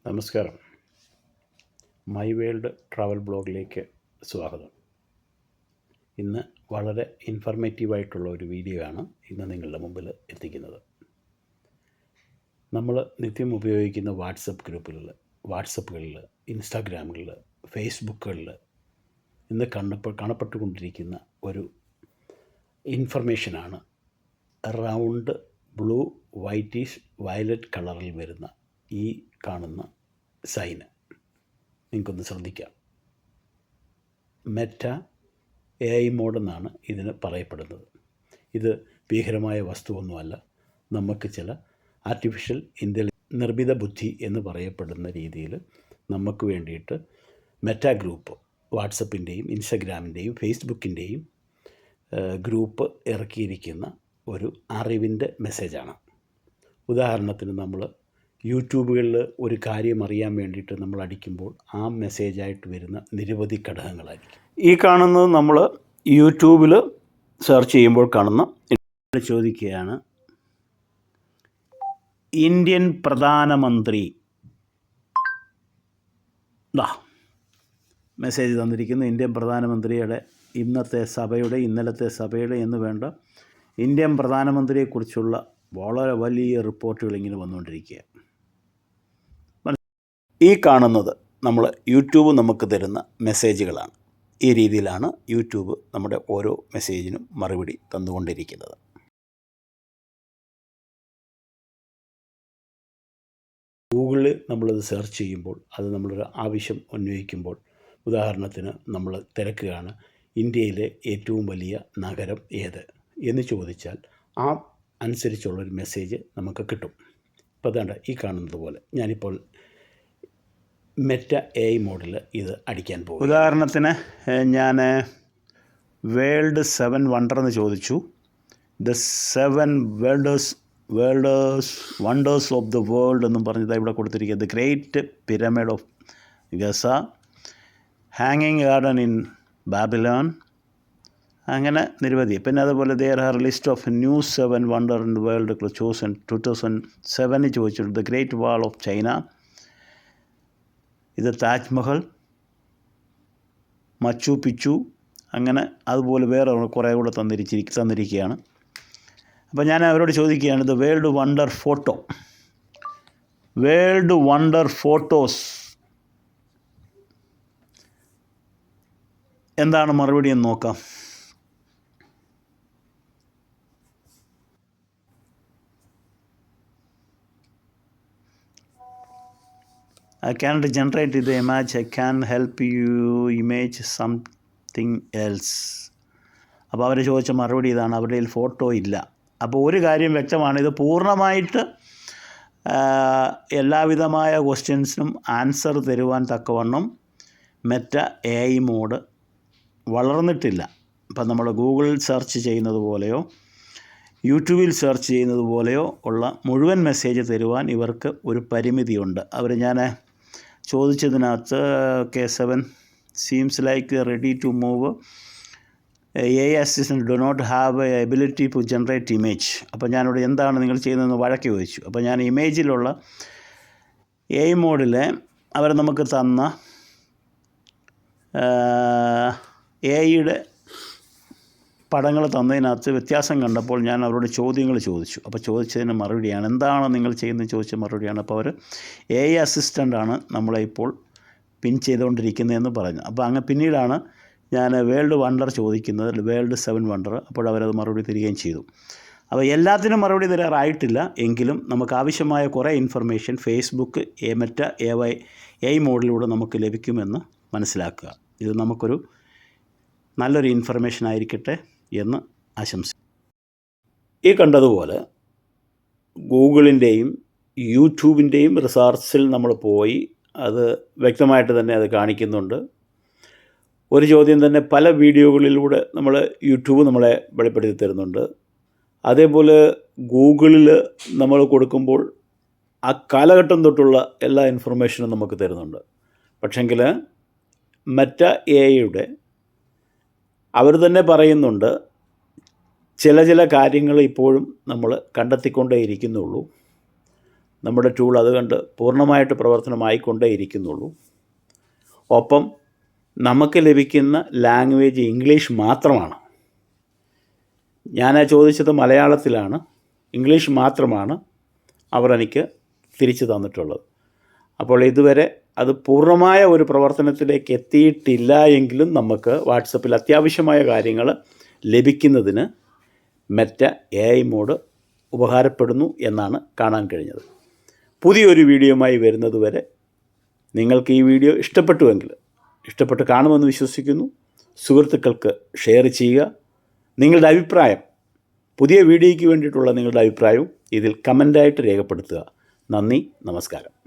നമസ്കാരം. My world travel ബ്ലോഗിലേക്ക് സ്വാഗതം. ഇന്ന് വളരെ ഇൻഫർമേറ്റീവായിട്ടുള്ള ഒരു വീഡിയോ ആണ് ഇന്ന് നിങ്ങളുടെ മുമ്പിൽ എത്തിക്കുന്നത്. നമ്മൾ നിത്യം ഉപയോഗിക്കുന്ന വാട്സപ്പുകളിൽ, ഇൻസ്റ്റാഗ്രാമുകളിൽ, ഫേസ്ബുക്കുകളിൽ ഇന്ന് കാണപ്പെട്ടുകൊണ്ടിരിക്കുന്ന ഒരു ഇൻഫർമേഷനാണ് റൗണ്ട് ബ്ലൂ വൈറ്റിഷ് വയലറ്റ് കളറിൽ വരുന്ന ഈ കാണുന്ന സൈന്. നിങ്ങൾക്കൊന്ന് ശ്രദ്ധിക്കാം. മെറ്റ AI മോഡ് എന്നാണ് ഇതിന് പറയപ്പെടുന്നത്. ഇത് ഭീകരമായ വസ്തുവൊന്നുമല്ല. നമുക്ക് ചില ആർട്ടിഫിഷ്യൽ നിർമ്മിത ബുദ്ധി എന്ന് പറയപ്പെടുന്ന രീതിയിൽ നമുക്ക് വേണ്ടിയിട്ട് മെറ്റ ഗ്രൂപ്പ്, വാട്സപ്പിൻ്റെയും ഇൻസ്റ്റഗ്രാമിൻ്റെയും ഫേസ്ബുക്കിൻ്റെയും ഗ്രൂപ്പ് ഇറക്കിയിരിക്കുന്ന ഒരു അറിവിൻ്റെ മെസ്സേജാണ്. ഉദാഹരണത്തിന് നമ്മൾ യൂട്യൂബുകളിൽ ഒരു കാര്യം അറിയാൻ വേണ്ടിയിട്ട് നമ്മൾ അടിക്കുമ്പോൾ ആ മെസ്സേജായിട്ട് വരുന്ന നിരവധി ഘടകങ്ങളായിരിക്കും. ഈ കാണുന്നത് നമ്മൾ യൂട്യൂബിൽ സെർച്ച് ചെയ്യുമ്പോൾ കാണുന്ന ചോദിക്കുകയാണ്, ഇന്ത്യൻ പ്രധാനമന്ത്രി മെസ്സേജ് തന്നിരിക്കുന്നു. ഇന്ത്യൻ പ്രധാനമന്ത്രിയുടെ ഇന്നലത്തെ സഭയുടെ എന്ന് വേണ്ട ഇന്ത്യൻ പ്രധാനമന്ത്രിയെക്കുറിച്ചുള്ള വളരെ വലിയ റിപ്പോർട്ടുകൾ ഇങ്ങനെ വന്നുകൊണ്ടിരിക്കുക. ഈ കാണുന്നത് നമ്മൾ യൂട്യൂബ് നമുക്ക് തരുന്ന മെസ്സേജുകളാണ്. ഈ രീതിയിലാണ് യൂട്യൂബ് നമ്മുടെ ഓരോ മെസ്സേജിനും മറുപടി തന്നുകൊണ്ടിരിക്കുന്നത്. ഗൂഗിളിൽ നമ്മളിത് സെർച്ച് ചെയ്യുമ്പോൾ, അത് നമ്മളൊരു ആവശ്യം ഉന്നയിക്കുമ്പോൾ, ഉദാഹരണത്തിന് നമ്മൾ തിരക്കുകയാണ് ഇന്ത്യയിലെ ഏറ്റവും വലിയ നഗരം ഏത് എന്ന് ചോദിച്ചാൽ ആ അനുസരിച്ചുള്ളൊരു മെസ്സേജ് നമുക്ക് കിട്ടും. ഇപ്പോൾ അതാണ്ട് ഈ കാണുന്നത് പോലെ ഞാനിപ്പോൾ മെറ്റ AI മോഡിൽ ഇത് അടിക്കാൻ പോകും. ഉദാഹരണത്തിന് ഞാൻ വേൾഡ് 7 വണ്ടർ എന്ന് ചോദിച്ചു. The 7 wonders of the world എന്നും പറഞ്ഞത് ഇവിടെ കൊടുത്തിരിക്കുക. The great pyramid of Gaza, ഹാങ്ങിങ് ഗാർഡൻ ഇൻ ബാബിലോൺ, അങ്ങനെ നിരവധി. പിന്നെ അതുപോലെ there R list of new 7 wonder in the world chosen 2007 ചോദിച്ചിട്ടുണ്ട്. The great wall of China, ഇത് താജ്മഹൽ, മച്ചു പിച്ചു, അങ്ങനെ അതുപോലെ വേറെ കുറേ കൂടെ തന്നിരിക്കുകയാണ്. അപ്പോൾ ഞാൻ അവരോട് ചോദിക്കുകയാണ്, ഇത് വേൾഡ് വണ്ടർ ഫോട്ടോസ് എന്താണ് മറുപടി എന്ന് നോക്കാം. I cannot generate the image. I can help you image something else. അപ്പോൾ അവർ ചോദിച്ച മറുപടി ഇതാണ്, അവരുടെ കയ്യിൽ ഫോട്ടോ ഇല്ല. അപ്പോൾ ഒരു കാര്യം വ്യക്തമാണ്, ഇത് പൂർണ്ണമായിട്ട് എല്ലാവിധമായ ക്വസ്റ്റ്യൻസിനും ആൻസർ തരുവാൻ തക്കവണ്ണം മെറ്റ AI മോഡ് വളർന്നിട്ടില്ല. ഇപ്പം നമ്മൾ ഗൂഗിളിൽ സെർച്ച് ചെയ്യുന്നത് പോലെയോ യൂട്യൂബിൽ സെർച്ച് ചെയ്യുന്നത് പോലെയോ ഉള്ള മുഴുവൻ മെസ്സേജ് തരുവാൻ ഇവർക്ക് ഒരു പരിമിതിയുണ്ട്. ഞാൻ ചോദിച്ചതിനകത്ത് K7 seems like ready to move, AI assistant do not have a ability to generate image. അപ്പോൾ ഞാനിവിടെ എന്താണ് നിങ്ങൾ ചെയ്യുന്നതെന്ന് വഴക്കി ചോദിച്ചു. അപ്പോൾ ഞാൻ ഇമേജിലുള്ള AI മോഡിലെ അവർ നമുക്ക് തന്ന AIയുടെ പടങ്ങൾ തന്നതിനകത്ത് വ്യത്യാസം കണ്ടപ്പോൾ ഞാൻ അവരോട് ചോദ്യങ്ങൾ ചോദിച്ചു. അപ്പോൾ ചോദിച്ചതിന് മറുപടിയാണ്, എന്താണ് നിങ്ങൾ ചെയ്യുന്നത് ചോദിച്ച മറുപടിയാണ്. അപ്പോൾ അവർ AI അസിസ്റ്റൻ്റാണ് നമ്മളെ ഇപ്പോൾ പിൻ ചെയ്തുകൊണ്ടിരിക്കുന്നതെന്ന് പറഞ്ഞു. അപ്പോൾ പിന്നീടാണ് ഞാൻ വേൾഡ് വണ്ടർ ചോദിക്കുന്നത്, വേൾഡ് 7 വണ്ടർ. അപ്പോൾ അവരത് മറുപടി തരികയും ചെയ്തു. അപ്പോൾ എല്ലാത്തിനും മറുപടി തരാറായിട്ടില്ല, എങ്കിലും നമുക്ക് ആവശ്യമായ കുറേ ഇൻഫർമേഷൻ ഫേസ്ബുക്ക് മെറ്റ AI മോഡിലൂടെ നമുക്ക് ലഭിക്കുമെന്ന് മനസ്സിലാക്കുക. ഇത് നമുക്കൊരു നല്ലൊരു ഇൻഫർമേഷൻ ആയിരിക്കട്ടെ എന്ന് ആശംസിക്കുന്നു. ഈ കണ്ടതുപോലെ ഗൂഗിളിൻ്റെയും യൂട്യൂബിൻ്റെയും റിസർച്ചിൽ നമ്മൾ പോയി അത് വ്യക്തമായിട്ട് തന്നെ അത് കാണിക്കുന്നുണ്ട്. ഒരു ചോദ്യം തന്നെ പല വീഡിയോകളിലൂടെ യൂട്യൂബ് നമ്മളെ വെളിപ്പെടുത്തി തരുന്നുണ്ട്. അതേപോലെ ഗൂഗിളിൽ നമ്മൾ കൊടുക്കുമ്പോൾ ആ കാലഘട്ടം തൊട്ടുള്ള എല്ലാ ഇൻഫർമേഷനും നമുക്ക് തരുന്നുണ്ട്. പക്ഷെങ്കിൽ മെറ്റ AIയുടെ അവർ തന്നെ പറയുന്നുണ്ട്, ചില കാര്യങ്ങൾ ഇപ്പോഴും നമ്മൾ കണ്ടെത്തിക്കൊണ്ടേ ഇരിക്കുന്നുള്ളൂ. നമ്മുടെ ടൂൾ അതുകൊണ്ട് പൂർണ്ണമായിട്ട് പ്രവർത്തനമായിക്കൊണ്ടേയിരിക്കുന്നുള്ളൂ. ഒപ്പം നമുക്ക് ലഭിക്കുന്ന ലാംഗ്വേജ് ഇംഗ്ലീഷ് മാത്രമാണ്. ഞാൻ ചോദിച്ചത് മലയാളത്തിലാണ്, ഇംഗ്ലീഷ് മാത്രമാണ് അവർ എനിക്ക് തിരിച്ചു തന്നിട്ടുള്ളത്. അപ്പോൾ ഇതുവരെ അത് പൂർണ്ണമായ ഒരു പ്രവർത്തനത്തിലേക്ക് എത്തിയിട്ടില്ല എങ്കിലും നമുക്ക് വാട്സപ്പിൽ അത്യാവശ്യമായ കാര്യങ്ങൾ ലഭിക്കുന്നതിന് മെറ്റ AI മോഡ് ഉപകാരപ്പെടുന്നു എന്നാണ് കാണാൻ കഴിഞ്ഞത്. പുതിയൊരു വീഡിയോയുമായി വരുന്നതുവരെ നിങ്ങൾക്ക് ഈ വീഡിയോ ഇഷ്ടപ്പെട്ട് കാണുമെന്ന് വിശ്വസിക്കുന്നു. സുഹൃത്തുക്കൾക്ക് ഷെയർ ചെയ്യുക. നിങ്ങളുടെ അഭിപ്രായം, പുതിയ വീഡിയോയ്ക്ക് വേണ്ടിയിട്ടുള്ള നിങ്ങളുടെ അഭിപ്രായവും ഇതിൽ കമൻ്റായിട്ട് രേഖപ്പെടുത്തുക. നന്ദി, നമസ്കാരം.